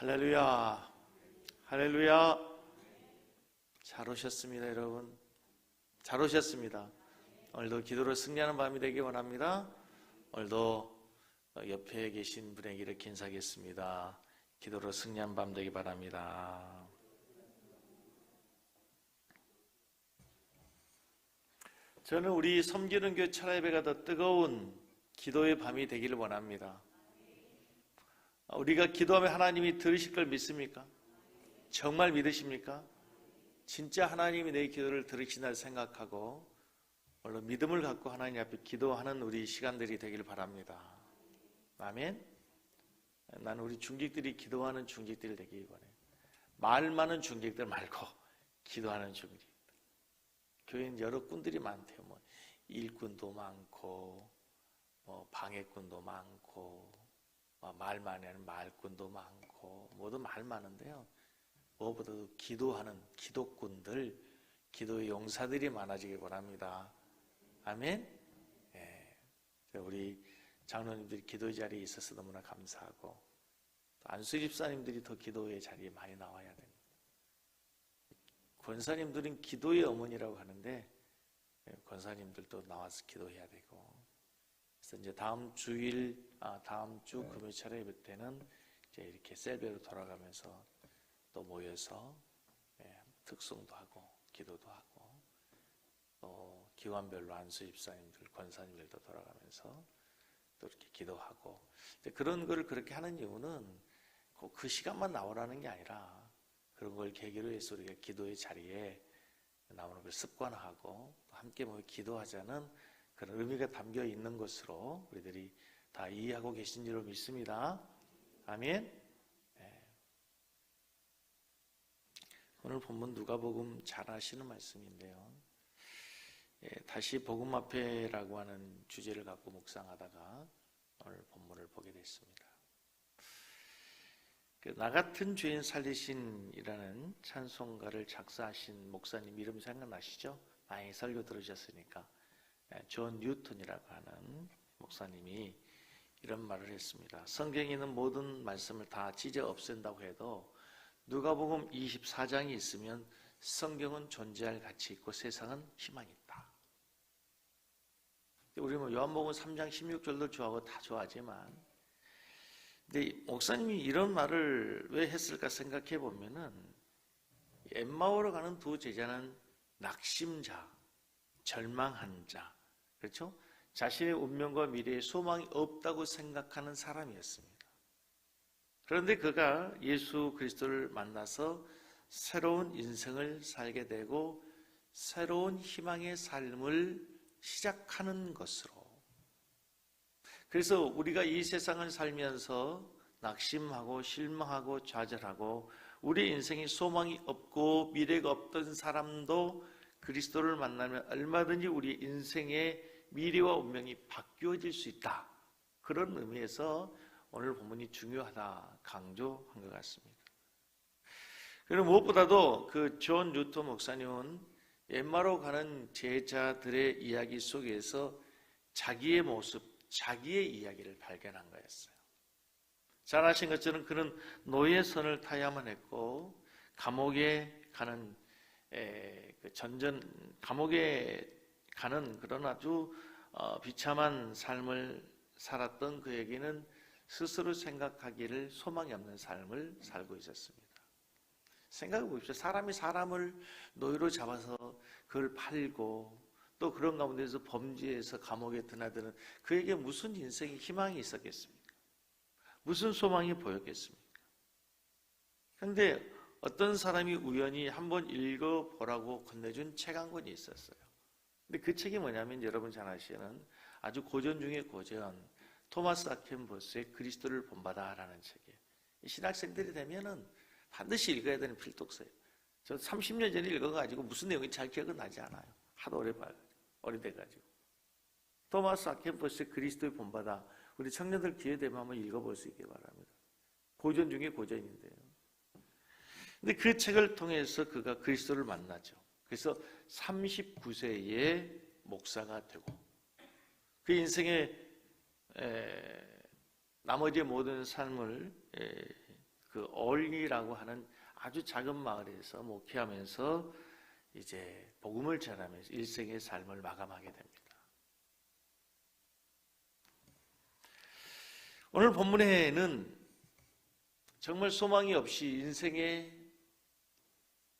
할렐루야, 할렐루야. 잘 오셨습니다, 여러분. 잘 오셨습니다. 오늘도 기도로 승리하는 밤이 되기 원합니다. 오늘도 옆에 계신 분에게 이렇게 인사하겠습니다. 기도로 승리한 밤 되기 바랍니다. 저는 우리 섬기는 교회 철야예배가 더 뜨거운 기도의 밤이 되기를 원합니다. 우리가 기도하면 하나님이 들으실 걸 믿습니까? 정말 믿으십니까? 진짜 하나님이 내 기도를 들으신다 생각하고 물론 믿음을 갖고 하나님 앞에 기도하는 우리 시간들이 되기를 바랍니다. 아멘. 나는 우리 중직들이 기도하는 중직들이 되기 원해요. 말 많은 중직들 말고 기도하는 중직들. 교회는 여러 군들이 많대요. 뭐 일꾼도 많고, 뭐 방해꾼도 많고, 말 많이 하는 말꾼도 많고, 모두 말 많은데요. 무엇보다도 기도하는 기도꾼들, 기도의 용사들이 많아지길 바랍니다. 아멘. 예. 우리 장로님들이 기도의 자리에 있어서 너무나 감사하고, 안수 집사님들이 더 기도의 자리에 많이 나와야 됩니다. 권사님들은 기도의 어머니라고 하는데, 권사님들도 나와서 기도해야 되고, 그래서 이제 다음 주 금요일 차례 예배 때는 이제 이렇게 셀베로 돌아가면서 또 모여서 특송도 하고 기도도 하고 또 기관별로 안수 집사님들, 권사님들도 돌아가면서 또 이렇게 기도하고, 그런 거를 그렇게 하는 이유는 꼭 그 시간만 나오라는 게 아니라 그런 걸 계기로 해서 우리가 기도의 자리에 나오는 걸 습관화하고 함께 모여 기도하자는 그런 의미가 담겨 있는 것으로 우리들이 다 이해하고 계신 줄로 믿습니다. 아멘. 네. 오늘 본문 누가복음 잘 아시는 말씀인데요. 다시 복음 앞에라고 하는 주제를 갖고 묵상하다가 오늘 본문을 보게 됐습니다. 나 같은 죄인 살리신이라는 찬송가를 작사하신 목사님 이름 생각나시죠? 많이 설교 들으셨으니까. 존 뉴턴이라고 하는 목사님이 이런 말을 했습니다. 성경에 있는 모든 말씀을 다 찢어 없앤다고 해도 누가복음 24장이 있으면 성경은 존재할 가치 있고 세상은 희망이 있다. 우리 뭐 요한복음 3장 16절도 좋아하고 다 좋아하지만, 근데 목사님이 이런 말을 왜 했을까 생각해 보면은 엠마오로 가는 두 제자는 낙심자, 절망한 자, 그렇죠? 자신의 운명과 미래에 소망이 없다고 생각하는 사람이었습니다. 그런데 그가 예수 그리스도를 만나서 새로운 인생을 살게 되고 새로운 희망의 삶을 시작하는 것으로, 그래서 우리가 이 세상을 살면서 낙심하고 실망하고 좌절하고 우리 인생에 소망이 없고 미래가 없던 사람도 그리스도를 만나면 얼마든지 우리 인생의 미래와 운명이 바뀌어질 수 있다. 그런 의미에서 오늘 본문이 중요하다 강조한 것 같습니다. 그리고 무엇보다도 그 존 뉴턴 목사님은 엠마로 가는 제자들의 이야기 속에서 자기의 모습, 자기의 이야기를 발견한 거였어요. 잘 아신 것처럼 그는 노예선을 타야만 했고 감옥에 가는 감옥에 가는 그런 아주 비참한 삶을 살았던 그에게는 스스로 생각하기를 소망이 없는 삶을 살고 있었습니다. 생각해 보십시오. 사람이 사람을 노예로 잡아서 그걸 팔고 또 그런 가운데서 범죄해서 감옥에 드나드는 그에게 무슨 인생의 희망이 있었겠습니까? 무슨 소망이 보였겠습니까? 그런데 어떤 사람이 우연히 한번 읽어보라고 건네준 책 한 권이 있었어요. 근데 그 책이 뭐냐면 여러분 잘 아시는 아주 고전 중에 고전, 토마스 아켄버스의 그리스도를 본받아라는 책이에요. 신학생들이 되면은 반드시 읽어야 되는 필독서예요. 저 30년 전에 읽어가지고 무슨 내용인지 잘 기억은 나지 않아요. 하도 오래돼가지고. 토마스 아켄버스의 그리스도를 본받아, 우리 청년들 기회 되면 한번 읽어볼 수 있기 바랍니다. 고전 중에 고전인데요. 근데 그 책을 통해서 그가 그리스도를 만나죠. 그래서 39세에 목사가 되고 그 인생의 나머지 모든 삶을 그 올리라고 하는 아주 작은 마을에서 목회하면서 이제 복음을 전하면서 일생의 삶을 마감하게 됩니다. 오늘 본문에는 정말 소망이 없이 인생에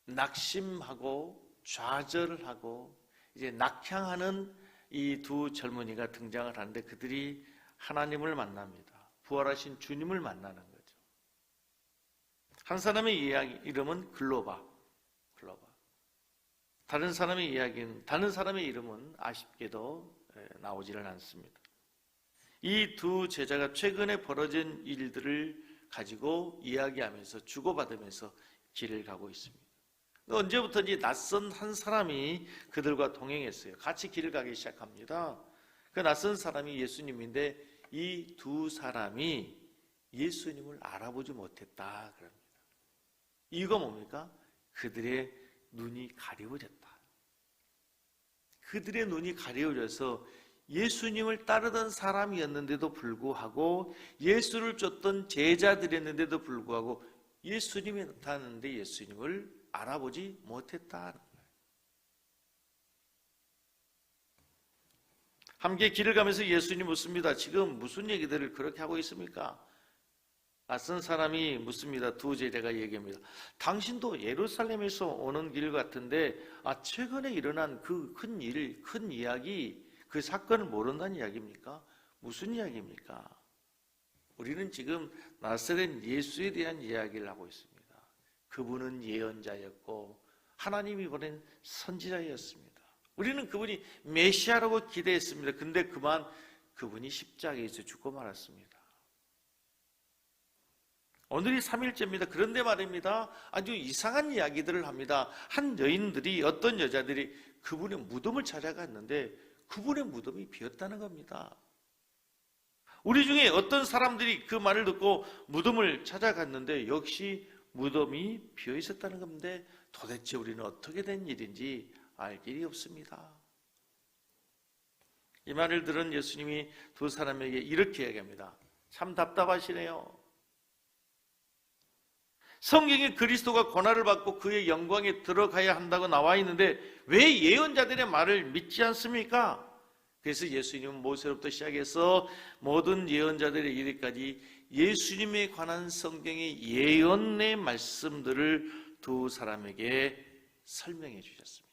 낙심하고 좌절하고 이제 낙향하는 이 두 젊은이가 등장을 하는데 그들이 하나님을 만납니다. 부활하신 주님을 만나는 거죠. 한 사람의 이름은 글로바. 다른 사람의 이름은 아쉽게도 나오지를 않습니다. 이 두 제자가 최근에 벌어진 일들을 가지고 이야기하면서 주고받으면서 길을 가고 있습니다. 언제부터인지 낯선 한 사람이 그들과 동행했어요. 같이 길을 가기 시작합니다. 그 낯선 사람이 예수님인데 이 두 사람이 예수님을 알아보지 못했다 그럽니다. 이유가 뭡니까? 그들의 눈이 가려워졌다. 그들의 눈이 가려워져서 예수님을 따르던 사람이었는데도 불구하고 예수를 쫓던 제자들이었는데도 불구하고 예수님이 나타났는데 예수님을 알아보지 못했다는 거예요. 함께 길을 가면서 예수님 묻습니다. 지금 무슨 얘기들을 그렇게 하고 있습니까? 낯선 사람이 묻습니다. 두 제자가 얘기합니다. 당신도 예루살렘에서 오는 길 같은데 최근에 일어난 그 큰 이야기, 그 사건을 모른다는 이야기입니까? 무슨 이야기입니까? 우리는 지금 나사렛 예수에 대한 이야기를 하고 있습니다. 그분은 예언자였고 하나님이 보낸 선지자였습니다. 우리는 그분이 메시아라고 기대했습니다. 근데 그분이 십자가에서 죽고 말았습니다. 오늘이 3일째입니다. 그런데 말입니다. 아주 이상한 이야기들을 합니다. 어떤 여자들이 그분의 무덤을 찾아갔는데 그분의 무덤이 비었다는 겁니다. 우리 중에 어떤 사람들이 그 말을 듣고 무덤을 찾아갔는데 역시 무덤이 비어 있었다는 건데 도대체 우리는 어떻게 된 일인지 알 길이 없습니다. 이 말을 들은 예수님이 두 사람에게 이렇게 얘기합니다. 참 답답하시네요. 성경에 그리스도가 고난을 받고 그의 영광에 들어가야 한다고 나와 있는데 왜 예언자들의 말을 믿지 않습니까? 그래서 예수님은 모세로부터 시작해서 모든 예언자들의 이르기까지 예수님에 관한 성경의 예언의 말씀들을 두 사람에게 설명해 주셨습니다.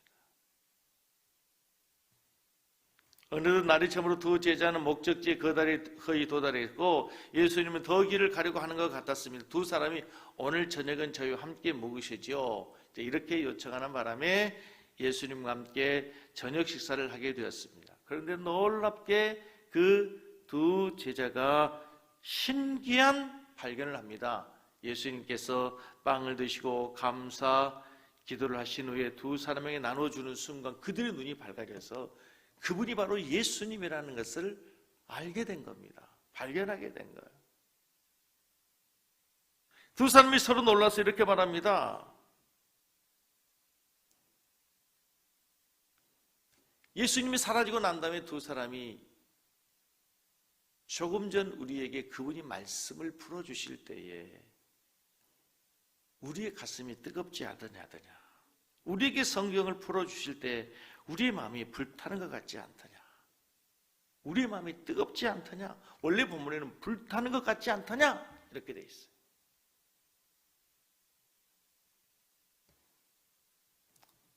어느덧 날이 저물어 두 제자는 목적지에 거의 도달했고 예수님은 더 길을 가려고 하는 것 같았습니다. 두 사람이 오늘 저녁은 저희와 함께 먹으시죠. 이렇게 요청하는 바람에 예수님과 함께 저녁 식사를 하게 되었습니다. 그런데 놀랍게 그 두 제자가 신기한 발견을 합니다. 예수님께서 빵을 드시고 감사 기도를 하신 후에 두 사람에게 나눠주는 순간 그들의 눈이 밝아져서 그분이 바로 예수님이라는 것을 알게 된 겁니다. 발견하게 된 거예요. 두 사람이 서로 놀라서 이렇게 말합니다. 예수님이 사라지고 난 다음에 두 사람이 조금 전 우리에게 그분이 말씀을 풀어주실 때에 우리의 가슴이 뜨겁지 않더냐. 우리에게 성경을 풀어주실 때 우리의 마음이 불타는 것 같지 않더냐. 우리의 마음이 뜨겁지 않더냐. 원래 본문에는 불타는 것 같지 않더냐 이렇게 돼 있어요.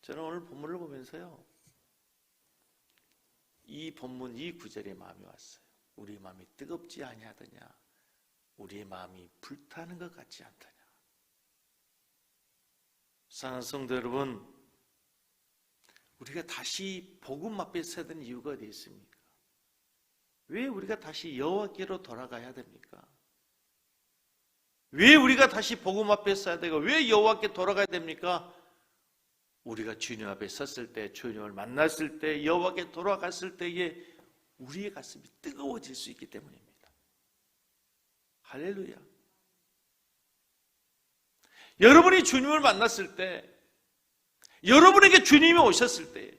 저는 오늘 본문을 보면서요 이 본문 이 구절에 마음이 왔어요. 우리의 마음이 뜨겁지 아니하더냐. 우리의 마음이 불타는 것 같지 않더냐. 사랑하는 성도 여러분, 우리가 다시 복음 앞에 서야 되는 이유가 어디 있습니까? 왜 우리가 다시 여호와께로 돌아가야 됩니까? 왜 우리가 다시 복음 앞에 서야 되고 왜 여호와께 돌아가야 됩니까? 우리가 주님 앞에 섰을 때, 주님을 만났을 때, 여호와께 돌아갔을 때에 우리의 가슴이 뜨거워질 수 있기 때문입니다. 할렐루야. 여러분이 주님을 만났을 때, 여러분에게 주님이 오셨을 때에,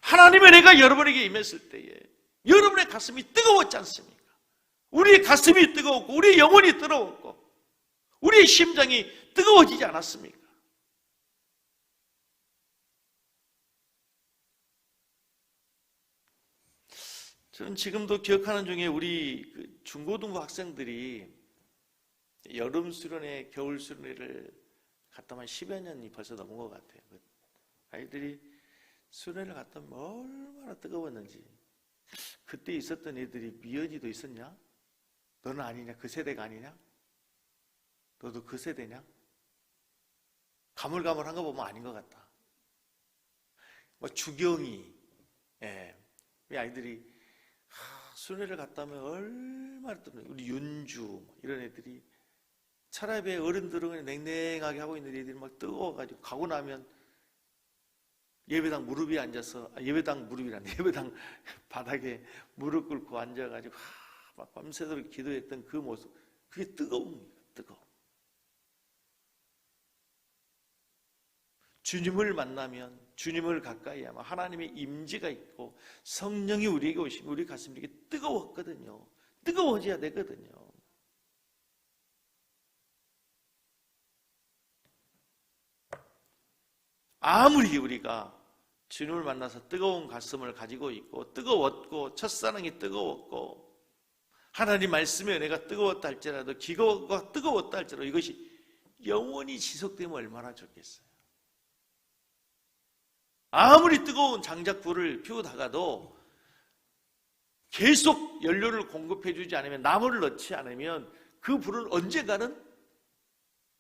하나님의 은혜가 여러분에게 임했을 때에 여러분의 가슴이 뜨거웠지 않습니까? 우리의 가슴이 뜨거웠고 우리의 영혼이 뜨거웠고 우리의 심장이 뜨거워지지 않았습니까? 저는 지금도 기억하는 중에 우리 중고등부 학생들이 여름 수련회, 겨울 수련회를 갔다만 10여 년이 벌써 넘은 것 같아요. 아이들이 수련회를 갔다 얼마나 뜨거웠는지. 그때 있었던 애들이 미연이도 있었냐? 너는 아니냐? 그 세대가 아니냐? 너도 그 세대냐? 가물가물한 거 보면 아닌 것 같다. 주경이, 우리 아이들이 수련회를 갔다면 얼마나 뜨거워. 우리 윤주 이런 애들이 차라리 어른들은 냉랭하게 하고 있는 애들이 막 뜨거워가지고 가고 나면 예배당 무릎에 앉아서, 예배당 바닥에 무릎 꿇고 앉아가지고 막 밤새도록 기도했던 그 모습, 그게 뜨거움입니다. 뜨거움. 주님을 만나면, 주님을 가까이 하면 하나님의 임재가 있고 성령이 우리에게 오시면 우리 가슴이 이렇게 뜨거웠거든요. 뜨거워져야 되거든요. 아무리 우리가 주님을 만나서 뜨거운 가슴을 가지고 있고 뜨거웠고 첫사랑이 뜨거웠고 하나님 말씀에 은혜가 뜨거웠다 할지라도 기도가 뜨거웠다 할지라도 이것이 영원히 지속되면 얼마나 좋겠어요. 아무리 뜨거운 장작불을 피우다가도 계속 연료를 공급해 주지 않으면, 나무를 넣지 않으면 그 불은 언젠가는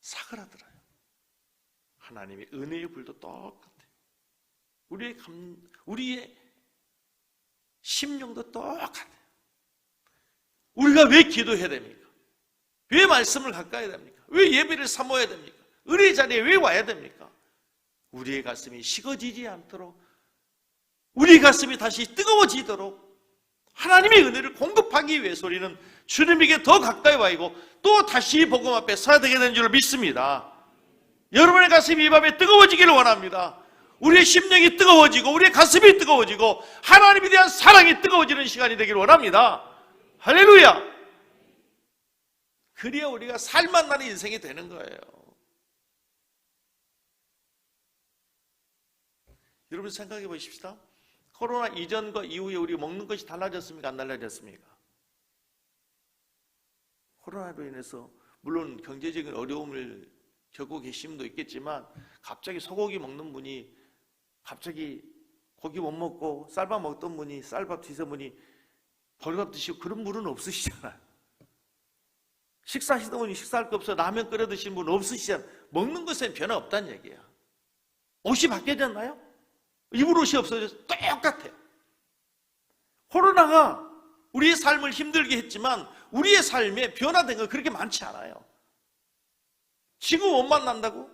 사그라들어요. 하나님의 은혜의 불도 똑같아요. 우리의 심령도 똑같아요. 우리가 왜 기도해야 됩니까? 왜 말씀을 가까이 해야 됩니까? 왜 예배를 사모해야 됩니까? 은혜의 자리에 왜 와야 됩니까? 우리의 가슴이 식어지지 않도록, 우리의 가슴이 다시 뜨거워지도록 하나님의 은혜를 공급하기 위해서 우리는 주님에게 더 가까이 와 있고 또 다시 복음 앞에 서야 되게 된 줄 믿습니다. 여러분의 가슴이 이 밤에 뜨거워지기를 원합니다. 우리의 심령이 뜨거워지고 우리의 가슴이 뜨거워지고 하나님에 대한 사랑이 뜨거워지는 시간이 되기를 원합니다. 할렐루야! 그래야 우리가 살만나는 인생이 되는 거예요. 여러분 생각해 보십시다. 코로나 이전과 이후에 우리 먹는 것이 달라졌습니까? 안 달라졌습니까? 코로나로 인해서 물론 경제적인 어려움을 겪고 계신 분도 있겠지만 갑자기 소고기 먹는 분이 갑자기 고기 못 먹고 쌀밥 먹던 분이 쌀밥 드시던 분이 보리밥 드시고 그런 분은 없으시잖아요. 식사하시던 분이 식사할 거 없어 라면 끓여 드시는 분은 없으시잖아요. 먹는 것엔 변화 없다는 얘기야. 옷이 바뀌어졌나요? 입을 옷이 없어져서 똑같아요. 코로나가 우리의 삶을 힘들게 했지만 우리의 삶에 변화된 건 그렇게 많지 않아요. 친구 못 만난다고?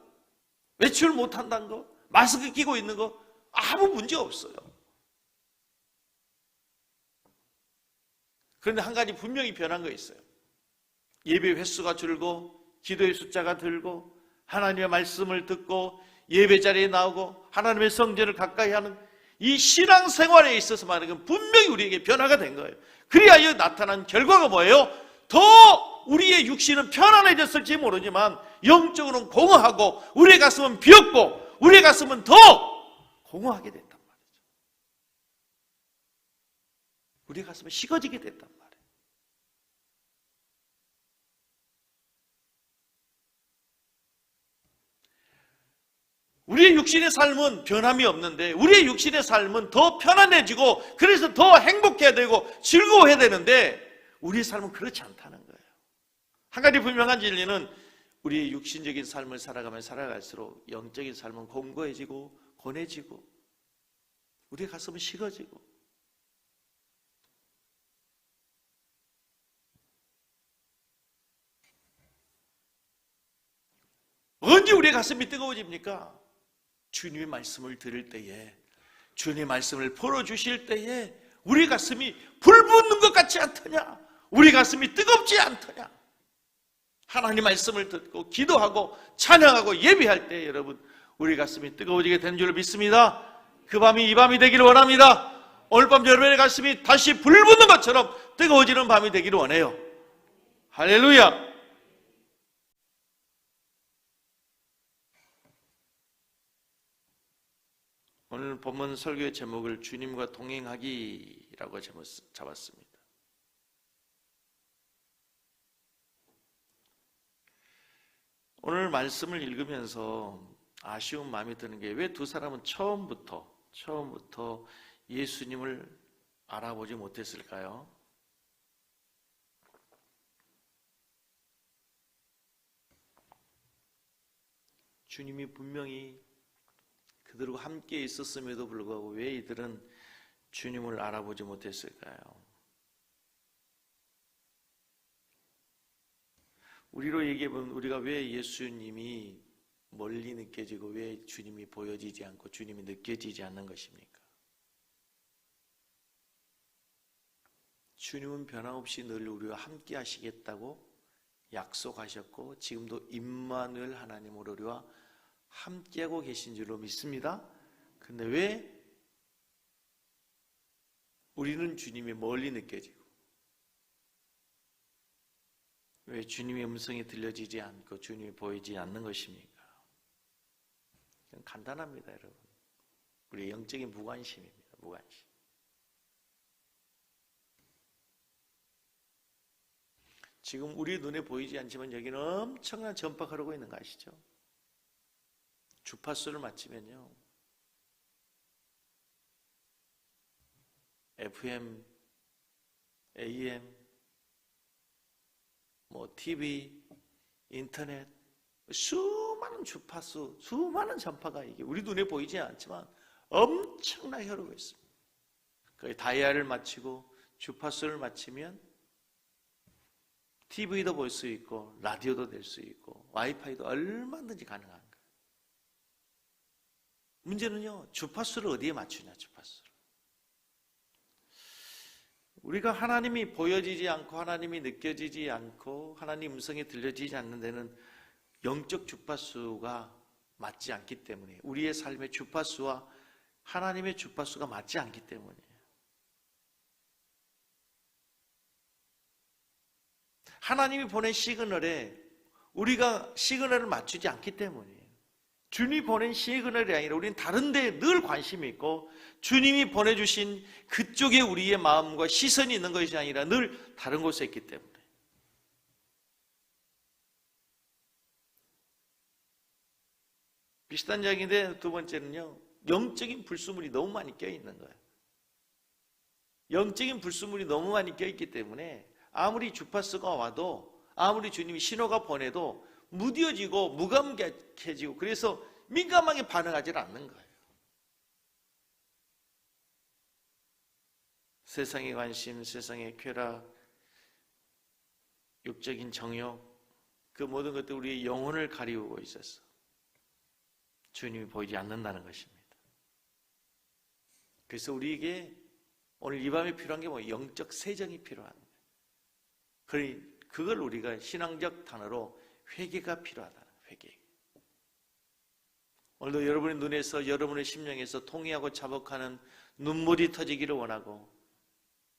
외출 못 한다는 거? 마스크 끼고 있는 거? 아무 문제 없어요. 그런데 한 가지 분명히 변한 거 있어요. 예배 횟수가 줄고 기도의 숫자가 늘고 하나님의 말씀을 듣고 예배 자리에 나오고 하나님의 성전을 가까이 하는 이 신앙생활에 있어서 말하는 건 분명히 우리에게 변화가 된 거예요. 그리하여 나타난 결과가 뭐예요? 더 우리의 육신은 편안해졌을지 모르지만 영적으로는 공허하고 우리의 가슴은 비었고 우리의 가슴은 더 공허하게 됐단 말이죠. 우리의 가슴은 식어지게 됐단 말이에요. 우리의 육신의 삶은 변함이 없는데 우리의 육신의 삶은 더 편안해지고 그래서 더 행복해야 되고 즐거워해야 되는데 우리의 삶은 그렇지 않다는 거예요. 한 가지 분명한 진리는 우리의 육신적인 삶을 살아가면 살아갈수록 영적인 삶은 공고해지고 고뇌지고 우리의 가슴은 식어지고 언제 우리의 가슴이 뜨거워집니까? 주님의 말씀을 들을 때에 주님의 말씀을 풀어주실 때에 우리 가슴이 불 붙는 것 같지 않더냐? 우리 가슴이 뜨겁지 않더냐? 하나님 말씀을 듣고 기도하고 찬양하고 예배할 때 여러분 우리 가슴이 뜨거워지게 된 줄 믿습니다. 그 밤이 이 밤이 되기를 원합니다. 오늘 밤 여러분의 가슴이 다시 불 붙는 것처럼 뜨거워지는 밤이 되기를 원해요. 할렐루야. 오늘 본문 설교의 제목을 주님과 동행하기라고 잡았습니다. 오늘 말씀을 읽으면서 아쉬운 마음이 드는 게 왜 두 사람은 처음부터 예수님을 알아보지 못했을까요? 주님이 분명히 그들과 함께 있었음에도 불구하고 왜 이들은 주님을 알아보지 못했을까요? 우리로 얘기해보면 우리가 왜 예수님이 멀리 느껴지고 왜 주님이 보여지지 않고 주님이 느껴지지 않는 것입니까? 주님은 변함없이 늘 우리와 함께 하시겠다고 약속하셨고 지금도 임마누엘 하나님으로 우리와 함께하고 계신 줄로 믿습니다. 근데 왜 우리는 주님이 멀리 느껴지고 왜 주님의 음성이 들려지지 않고 주님이 보이지 않는 것입니까? 간단합니다, 여러분. 우리의 영적인 무관심입니다. 무관심. 지금 우리 눈에 보이지 않지만 여기는 엄청난 전파가 흐르고 있는 거 아시죠? 주파수를 맞추면요, FM, AM, TV, 인터넷, 수많은 주파수, 수많은 전파가 이게 우리 눈에 보이지 않지만 엄청나게 흐르고 있습니다. 그 다이얼을 맞추고 주파수를 맞추면 TV도 볼 수 있고 라디오도 될 수 있고 와이파이도 얼마든지 가능한 거예요. 문제는요, 주파수를 어디에 맞추냐, 주파수를. 우리가 하나님이 보여지지 않고 하나님이 느껴지지 않고 하나님 음성이 들려지지 않는 데는 영적 주파수가 맞지 않기 때문에, 우리의 삶의 주파수와 하나님의 주파수가 맞지 않기 때문이에요. 하나님이 보낸 시그널에 우리가 시그널을 맞추지 않기 때문이에요. 주님이 보낸 시그널이 아니라 우리는 다른 데에 늘 관심이 있고 주님이 보내주신 그쪽에 우리의 마음과 시선이 있는 것이 아니라 늘 다른 곳에 있기 때문에. 비슷한 이야기인데 두 번째는요, 영적인 불순물이 너무 많이 껴있는 거예요. 영적인 불순물이 너무 많이 껴있기 때문에 아무리 주파수가 와도 아무리 주님이 신호가 보내도 무뎌지고 무감각해지고 그래서 민감하게 반응하지 않는 거예요. 세상의 관심, 세상의 쾌락, 육적인 정욕, 그 모든 것들 우리의 영혼을 가리우고 있어서 주님이 보이지 않는다는 것입니다. 그래서 우리에게 오늘 이 밤에 필요한 게 뭐예요? 영적 세정이 필요한 거예요. 그걸 우리가 신앙적 단어로 회개가 필요하다는 거예요. 회개. 오늘도 여러분의 눈에서 여러분의 심령에서 통회하고 자복하는 눈물이 터지기를 원하고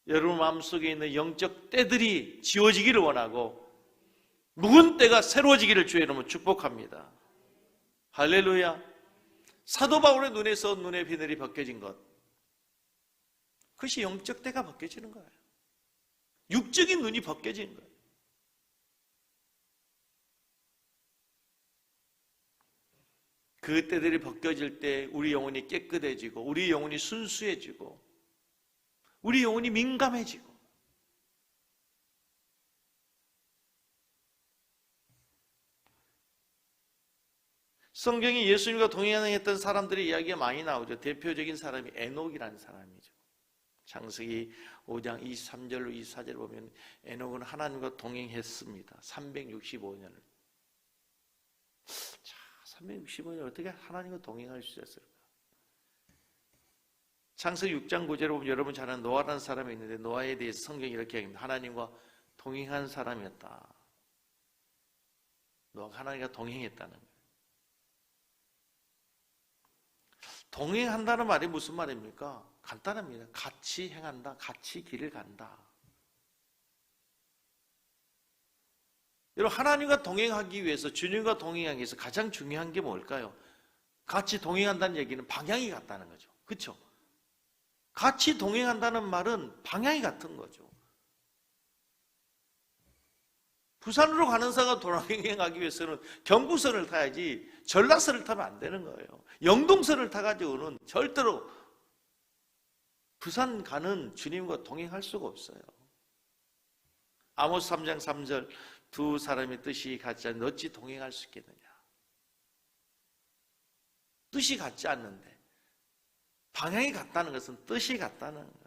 여러분 마음속에 있는 영적 때들이 지워지기를 원하고 묵은 때가 새로워지기를 주의 이름으로 축복합니다. 할렐루야. 사도 바울의 눈에서 눈의 비늘이 벗겨진 것, 그것이 영적 때가 벗겨지는 거예요. 육적인 눈이 벗겨지는 거예요. 그 때들이 벗겨질 때 우리 영혼이 깨끗해지고 우리 영혼이 순수해지고 우리 영혼이 민감해지고, 성경에 예수님과 동행했던 사람들의 이야기가 많이 나오죠. 대표적인 사람이 에녹이라는 사람이죠. 창세기 5장 23절로 24절 보면 에녹은 하나님과 동행했습니다. 365년을. 자, 365년 어떻게 하나님과 동행할 수 있었을까? 창세기 6장 9절에 보면 여러분 잘 아는 노아라는 사람이 있는데 노아에 대해서 성경이 이렇게 얘기합니다. 하나님과 동행한 사람이었다. 노아가 하나님과 동행했다는 거예요. 동행한다는 말이 무슨 말입니까? 간단합니다. 같이 행한다. 같이 길을 간다. 여러분, 하나님과 동행하기 위해서, 주님과 동행하기 위해서 가장 중요한 게 뭘까요? 같이 동행한다는 얘기는 방향이 같다는 거죠. 그렇죠? 같이 동행한다는 말은 방향이 같은 거죠. 부산으로 가는 사람과 동행하기 위해서는 경부선을 타야지 전라선을 타면 안 되는 거예요. 영동선을 타가지고는 절대로 부산 가는 주님과 동행할 수가 없어요. 아모스 3장 3절 두 사람의 뜻이 같지 않는데 어찌 동행할 수 있겠느냐. 뜻이 같지 않는데 방향이 같다는 것은 뜻이 같다는 거예요.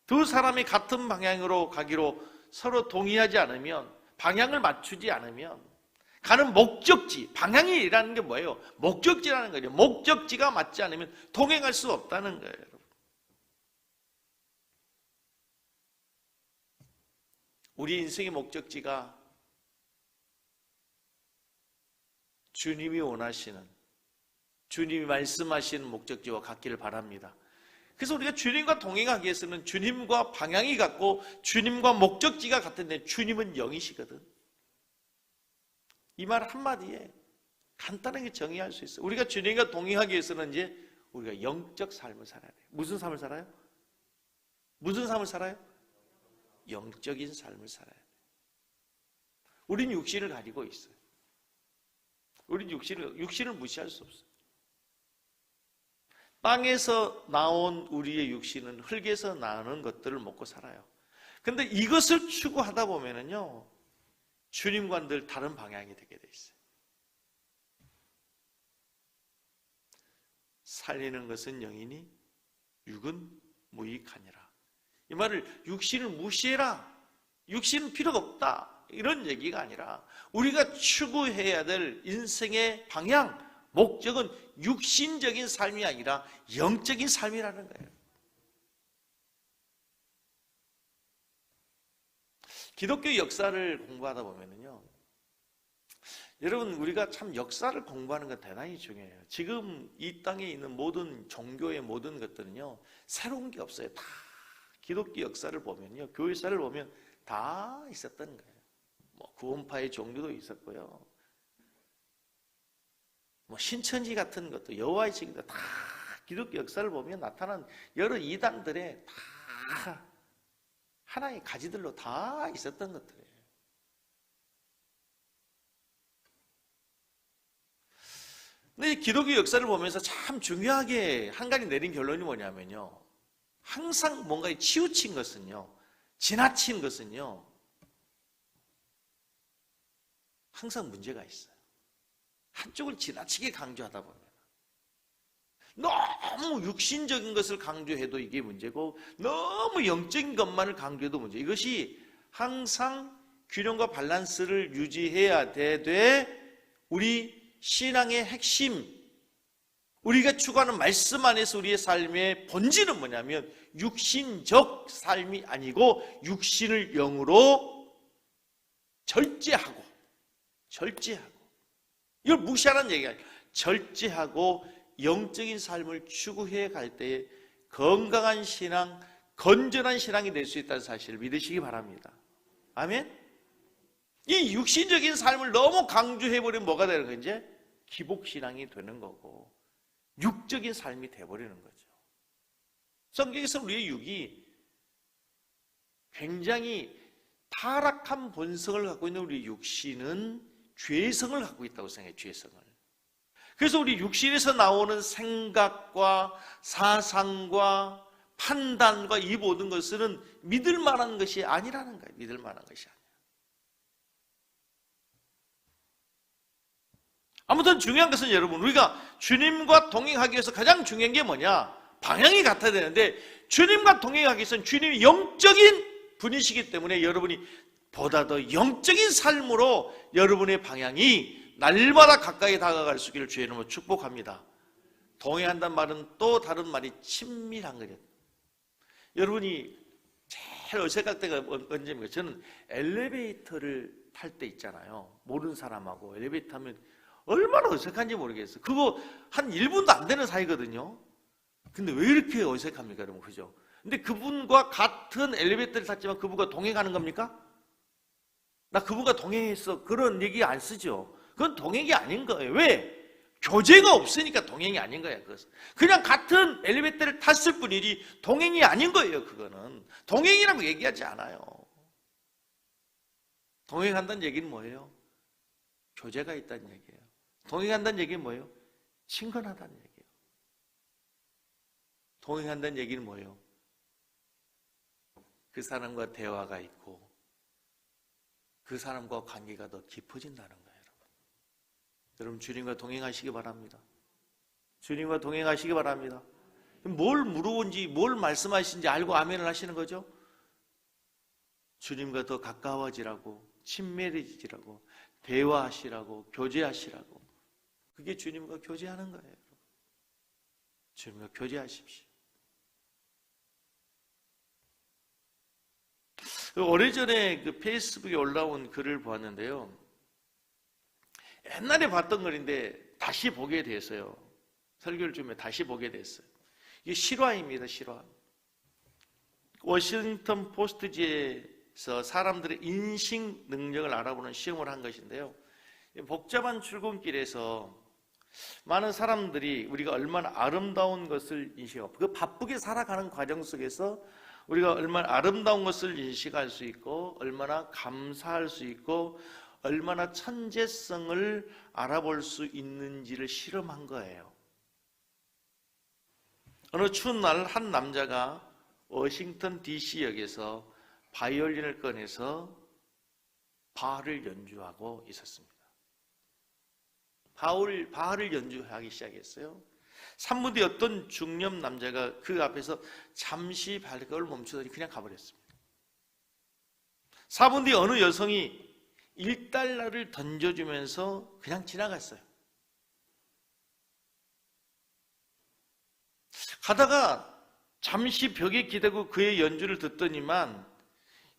두 사람이 같은 방향으로 가기로 서로 동의하지 않으면, 방향을 맞추지 않으면, 가는 목적지, 방향이라는 게 뭐예요? 목적지라는 거죠. 목적지가 맞지 않으면 동행할 수 없다는 거예요, 여러분. 우리 인생의 목적지가 주님이 원하시는, 주님이 말씀하시는 목적지와 같기를 바랍니다. 그래서 우리가 주님과 동행하기 위해서는 주님과 방향이 같고 주님과 목적지가 같은데 주님은 영이시거든. 이 말 한마디에 간단하게 정의할 수 있어요. 우리가 주님과 동행하기 위해서는 이제 우리가 영적 삶을 살아야 돼요. 무슨 삶을 살아요? 무슨 삶을 살아요? 영적인 삶을 살아야 돼요. 우린 육신을 가지고 있어요. 우린 육신을 무시할 수 없어요. 땅에서 나온 우리의 육신은 흙에서 나는 것들을 먹고 살아요. 근데 이것을 추구하다 보면은요, 주님과 늘 다른 방향이 되게 돼 있어요. 살리는 것은 영이니 육은 무익하니라. 이 말을 육신을 무시해라, 육신은 필요가 없다, 이런 얘기가 아니라 우리가 추구해야 될 인생의 방향, 목적은 육신적인 삶이 아니라 영적인 삶이라는 거예요. 기독교 역사를 공부하다 보면요, 여러분, 우리가 참 역사를 공부하는 건 대단히 중요해요. 지금 이 땅에 있는 모든 종교의 모든 것들은요, 새로운 게 없어요. 다 기독교 역사를 보면요, 교회사를 보면 다 있었던 거예요. 뭐 구원파의 종교도 있었고요, 뭐 신천지 같은 것도, 여호와의 증인도 다 기독교 역사를 보면 나타난 여러 이단들의 다 하나의 가지들로 다 있었던 것들이에요. 근데 기독교 역사를 보면서 참 중요하게 한 가지 내린 결론이 뭐냐면요, 항상 뭔가에 치우친 것은요, 지나친 것은요, 항상 문제가 있어요. 한쪽을 지나치게 강조하다 보면, 너무 육신적인 것을 강조해도 이게 문제고 너무 영적인 것만을 강조해도 문제. 이것이 항상 균형과 밸런스를 유지해야 되되, 우리 신앙의 핵심, 우리가 추구하는 말씀 안에서 우리의 삶의 본질은 뭐냐면 육신적 삶이 아니고 육신을 영으로 절제하고 이걸 무시하라는 얘기가 아니에요. 절제하고 영적인 삶을 추구해 갈 때에 건강한 신앙, 건전한 신앙이 될 수 있다는 사실을 믿으시기 바랍니다. 아멘? 이 육신적인 삶을 너무 강조해버리면 뭐가 되는 거예요? 이제 기복신앙이 되는 거고 육적인 삶이 돼버리는 거죠. 성경에서 우리의 육이 굉장히 타락한 본성을 갖고 있는 우리 육신은 죄성을 갖고 있다고 생각해요. 죄성을. 그래서 우리 육신에서 나오는 생각과 사상과 판단과 이 모든 것은 믿을 만한 것이 아니라는 거예요. 믿을 만한 것이 아니에요. 아무튼 중요한 것은 여러분, 우리가 주님과 동행하기 위해서 가장 중요한 게 뭐냐? 방향이 같아야 되는데, 주님과 동행하기 위해서는 주님이 영적인 분이시기 때문에 여러분이 보다 더 영적인 삶으로 여러분의 방향이 날마다 가까이 다가갈 수 있기를 주의 이름으로 축복합니다. 동행한다는 말은 또 다른 말이 친밀한 거죠. 여러분이 제일 어색할 때가 언제입니까? 저는 엘리베이터를 탈 때 있잖아요. 모르는 사람하고 엘리베이터 타면 얼마나 어색한지 모르겠어요. 그거 한 1분도 안 되는 사이거든요. 근데 왜 이렇게 어색합니까, 여러분? 그죠? 근데 그분과 같은 엘리베이터를 탔지만 그분과 동행하는 겁니까? 나 그분과 동행했어, 그런 얘기 안 쓰죠. 그건 동행이 아닌 거예요. 왜? 교제가 없으니까 동행이 아닌 거야. 그것은 그냥 같은 엘리베이터를 탔을 뿐이지 동행이 아닌 거예요. 그거는 동행이라고 얘기하지 않아요. 동행한다는 얘기는 뭐예요? 교제가 있다는 얘기예요. 동행한다는 얘기는 뭐예요? 친근하다는 얘기예요. 동행한다는 얘기는 뭐예요? 그 사람과 대화가 있고 그 사람과 관계가 더 깊어진다는 거예요. 여러분 주님과 동행하시기 바랍니다. 주님과 동행하시기 바랍니다. 뭘 물어본지 뭘 말씀하시는지 알고 아멘을 하시는 거죠? 주님과 더 가까워지라고, 친밀해지라고, 대화하시라고, 교제하시라고. 그게 주님과 교제하는 거예요. 주님과 교제하십시오. 오래전에 그 페이스북에 올라온 글을 보았는데요. 옛날에 봤던 글인데 다시 보게 됐어요. 설교를 좀 다시 보게 됐어요. 이게 실화입니다. 실화. 워싱턴 포스트지에서 사람들의 인식 능력을 알아보는 시험을 한 것인데요. 복잡한 출근길에서 많은 사람들이 우리가 얼마나 아름다운 것을 인식하고 그 바쁘게 살아가는 과정 속에서 우리가 얼마나 아름다운 것을 인식할 수 있고 얼마나 감사할 수 있고 얼마나 천재성을 알아볼 수 있는지를 실험한 거예요. 어느 추운 날 한 남자가 워싱턴 DC역에서 바이올린을 꺼내서 바흐를 연주하고 있었습니다. 바흐를 연주하기 시작했어요. 3분 뒤 어떤 중년 남자가 그 앞에서 잠시 발걸음을 멈추더니 그냥 가버렸습니다. 4분 뒤 어느 여성이 $1를 던져주면서 그냥 지나갔어요. 가다가 잠시 벽에 기대고 그의 연주를 듣더니만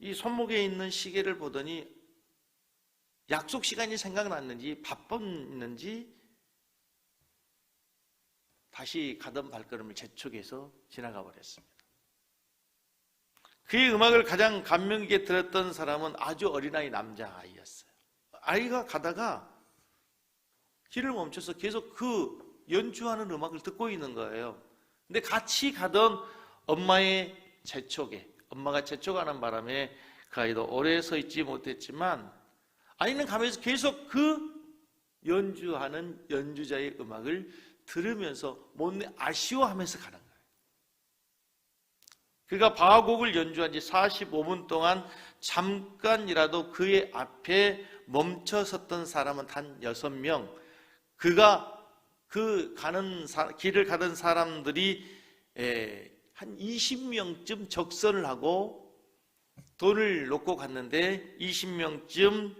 이 손목에 있는 시계를 보더니 약속 시간이 생각났는지 바빴는지 다시 가던 발걸음을 재촉해서 지나가 버렸습니다. 그의 음악을 가장 감명 깊게 들었던 사람은 아주 어린아이 남자아이였어요. 아이가 가다가 길을 멈춰서 계속 그 연주하는 음악을 듣고 있는 거예요. 근데 같이 가던 엄마의 재촉에, 엄마가 재촉하는 바람에 그 아이도 오래 서 있지 못했지만 아이는 가면서 계속 그 연주하는 연주자의 음악을 들으면서 못내 아쉬워하면서 가는 거예요. 그가 바하곡을 연주한 지 45분 동안 잠깐이라도 그의 앞에 멈춰 섰던 사람은 단 6명. 그가 그 길을 가던 사람들이 한 20명쯤 적선을 하고 돈을 놓고 갔는데 20명쯤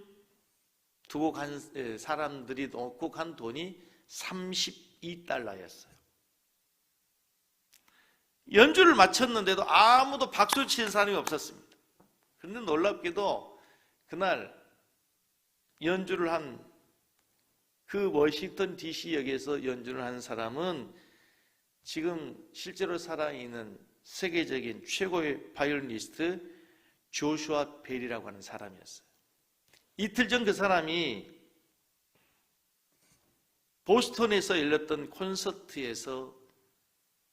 두고 간 사람들이 놓고 간 돈이 $32였어요. 연주를 마쳤는데도 아무도 박수 치는 사람이 없었습니다. 그런데 놀랍게도 그날 연주를 한 그 워싱턴 DC역에서 연주를 한 사람은 지금 실제로 살아있는 세계적인 최고의 바이올리니스트 조슈아 벨이라고 하는 사람이었어요. 이틀 전 그 사람이 보스턴에서 열렸던 콘서트에서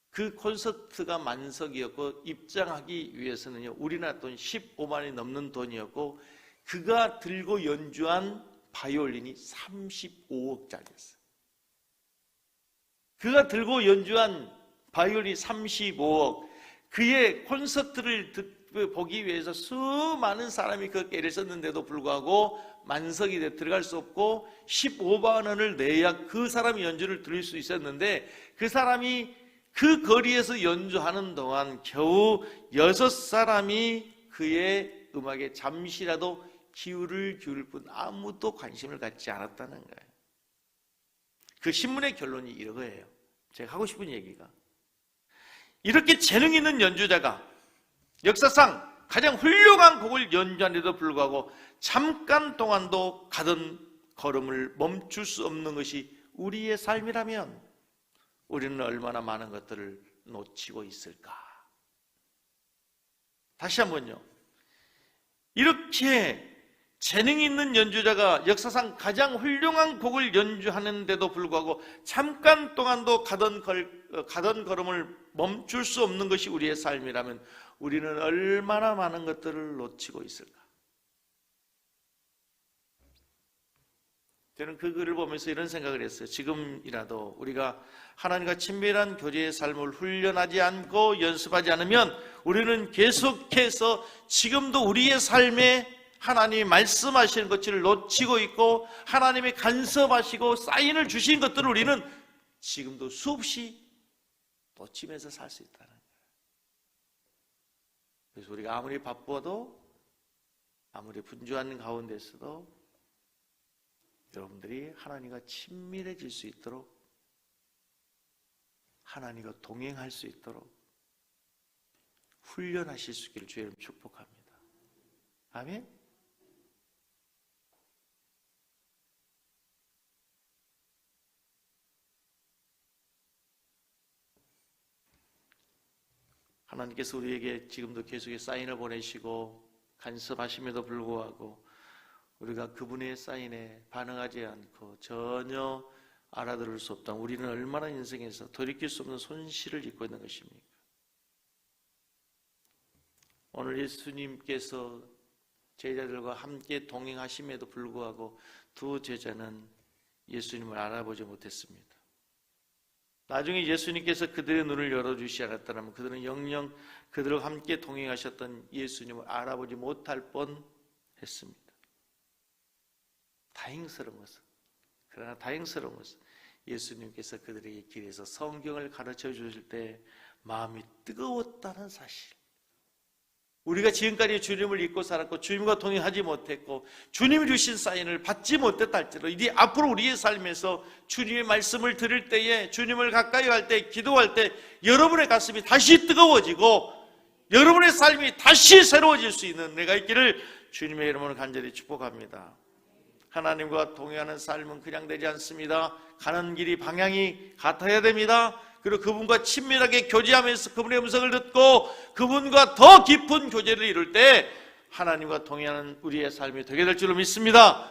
그 콘서트가 만석이었고 입장하기 위해서는요 우리나라 돈 15만 원이 넘는 돈이었고 그가 들고 연주한 바이올린이 35억짜리였어요. 그가 들고 연주한 바이올린이 35억. 그의 콘서트를 보기 위해서 수많은 사람이 그 애를 썼는데도 불구하고 만석이 들어갈 수 없고 15만 원을 내야 그 사람이 연주를 들을 수 있었는데 그 사람이 그 거리에서 연주하는 동안 겨우 6사람이 그의 음악에 잠시라도 기울을 뿐 아무도 관심을 갖지 않았다는 거예요. 그 신문의 결론이 이거예요. 제가 하고 싶은 얘기가 이렇게 재능 있는 연주자가 역사상 가장 훌륭한 곡을 연주하는데도 불구하고 잠깐 동안도 가던 걸음을 멈출 수 없는 것이 우리의 삶이라면 우리는 얼마나 많은 것들을 놓치고 있을까? 다시 한번요. 이렇게 재능 있는 연주자가 역사상 가장 훌륭한 곡을 연주하는데도 불구하고 잠깐 동안도 가던 걸음을 멈출 수 없는 것이 우리의 삶이라면 우리는 얼마나 많은 것들을 놓치고 있을까? 저는 그 글을 보면서 이런 생각을 했어요. 지금이라도 우리가 하나님과 친밀한 교제의 삶을 훈련하지 않고 연습하지 않으면 우리는 계속해서 지금도 우리의 삶에 하나님이 말씀하시는 것들을 놓치고 있고 하나님이 간섭하시고 사인을 주신 것들을 우리는 지금도 수없이 놓치면서 살 수 있다는 거예요. 그래서 우리가 아무리 바빠도 아무리 분주한 가운데서도 여러분들이 하나님과 친밀해질 수 있도록 하나님과 동행할 수 있도록 훈련하실 수 있기를 주의 이름 축복합니다. 아멘. 하나님께서 우리에게 지금도 계속해서 사인을 보내시고 간섭하심에도 불구하고 우리가 그분의 사인에 반응하지 않고 전혀 알아들을 수 없다. 우리는 얼마나 인생에서 돌이킬 수 없는 손실을 입고 있는 것입니까? 오늘 예수님께서 제자들과 함께 동행하심에도 불구하고 두 제자는 예수님을 알아보지 못했습니다. 나중에 예수님께서 그들의 눈을 열어주시지 않았다면 그들은 영영 그들과 함께 동행하셨던 예수님을 알아보지 못할 뻔했습니다. 다행스러운 것은, 그러나 다행스러운 것은 예수님께서 그들에게 길에서 성경을 가르쳐 주실 때 마음이 뜨거웠다는 사실. 우리가 지금까지 주님을 믿고 살았고 주님과 동행하지 못했고 주님이 주신 사인을 받지 못했다 할지라도 이제 앞으로 우리의 삶에서 주님의 말씀을 들을 때에 주님을 가까이 할 때 기도할 때 여러분의 가슴이 다시 뜨거워지고 여러분의 삶이 다시 새로워질 수 있는 은혜가 있기를 주님의 이름으로 간절히 축복합니다. 하나님과 동행하는 삶은 그냥 되지 않습니다. 가는 길이 방향이 같아야 됩니다. 그리고 그분과 친밀하게 교제하면서 그분의 음성을 듣고 그분과 더 깊은 교제를 이룰 때 하나님과 동행하는 우리의 삶이 되게 될 줄로 믿습니다.